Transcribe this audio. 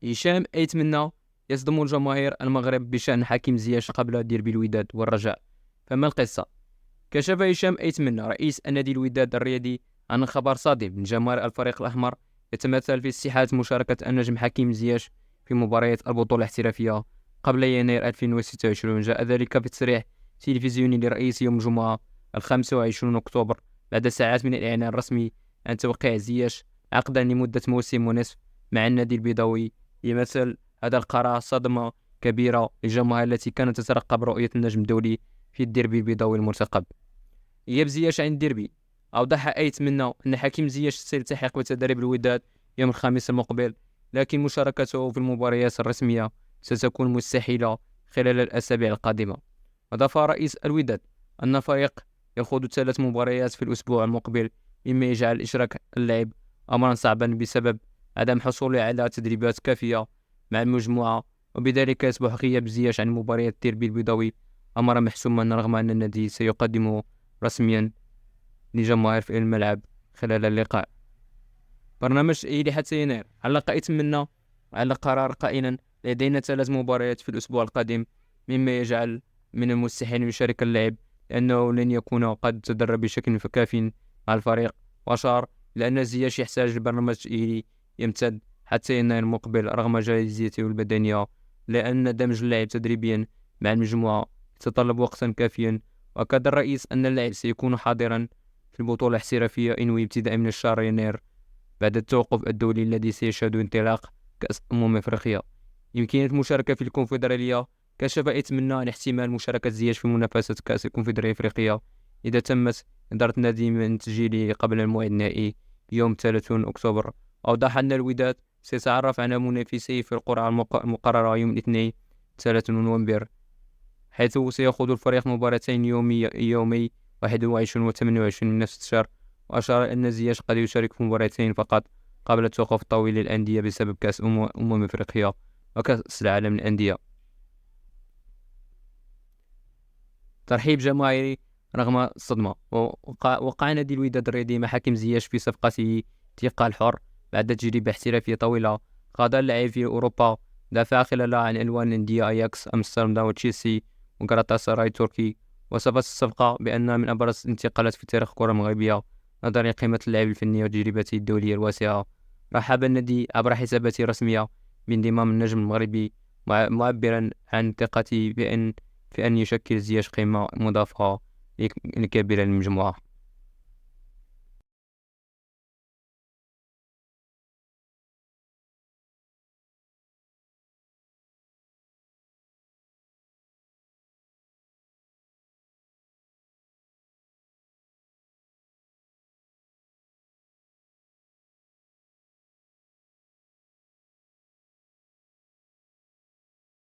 هشام أيتمنى يصدم الجماهير المغرب بشأن حكيم زياش قبل ديربي الوداد والرجاء. فما القصة؟ كشف هشام أيتمنى رئيس النادي الوداد الرياضي عن خبر صادم من جماهير الفريق الأحمر يتمثل في استحالة مشاركة النجم حكيم زياش في مباريات البطولة الاحترافية قبل يناير 2026. جاء ذلك في تصريح تلفزيوني لرئيس يوم الجمعة 25 أكتوبر بعد ساعات من الإعلان الرسمي عن توقيع زياش عقدا لمدة موسم ونصف مع النادي البيضاوي. يمثل هذا القرار صدمة كبيرة للجماهير التي كانت تترقب رؤية النجم الدولي في الديربي البيضاوي المرتقب. غياب زياش عن الديربي. أوضح أيتمنى أن حكيم زياش سيلتحق بتدريب الوداد يوم الخميس المقبل، لكن مشاركته في المباريات الرسمية ستكون مستحيلة خلال الأسابيع القادمة. أضاف رئيس الوداد أن الفريق يخوض 3 مباريات في الأسبوع المقبل، مما يجعل إشراك اللاعب أمرا صعبا بسبب عدم حصوله على تدريبات كافية مع المجموعة، وبذلك يصبح غياب زياش عن مباريات الديربي البيضاوي أمرا محسوما، رغم أن النادي سيقدمه رسميا لجماهير في الملعب خلال اللقاء. برنامج إيلي حتى يناير. علق أيتمنى على القرار قائلا: لدينا 3 مباريات في الأسبوع القادم، مما يجعل من المستحيل يشارك اللاعب لأنه لن يكون قد تدرب بشكل كاف مع الفريق. وأشار إلى أن زياش يحتاج لبرنامج إيلي يمتد حتى يناير المقبل رغم جاهزيته البدنية، لأن دمج اللاعب تدريبيا مع المجموعة يتطلب وقتا كافيا. وأكد الرئيس أن اللاعب سيكون حاضرا في البطولة الاحترافية إنوي ابتداء من الشهر يناير بعد التوقف الدولي الذي سيشهد انطلاق كأس أفريقيا. يمكنية المشاركة في الكونفدرالية. كشف أيتمنى عن احتمال مشاركة زياش في منافسة كأس الكونفدرالية الأفريقية إذا تمت إدارة النادي من تسجيله قبل الموعد النهائي يوم 30 أكتوبر. أوضح أن الوداد سيتعرف على منافسيه في القرعة المقررة يوم الاثنين 3 نوفمبر، حيث سيخوض الفريق مباراتين يومي 21 و 28 من نفس الشهر. وأشار أن زياش قد يشارك في مباراتين فقط قبل التوقف الطويل للأندية بسبب كأس أفريقيا وكأس العالم للأندية. ترحيب جماهيري رغم الصدمة. وقع نادي الوداد الرياضي مع حكيم زياش في صفقته ثقة الحر بعد تجربة احترافية طويلة قاد اللاعب في أوروبا، دافع خلالها عن ألوان الأندية أياكس أمستردام وتشيلسي وغالاتا سراي التركي. وصفت الصفقة بأنها من أبرز الانتقالات في تاريخ الكرة المغربية نظرا لقيمة اللاعب الفنية وتجربته الدولية الواسعة. رحب النادي عبر حساباته الرسمية بانضمام النجم المغربي، معبرا عن ثقته في أن يشكل زياش قيمة مضافة كبيرة للمجموعة.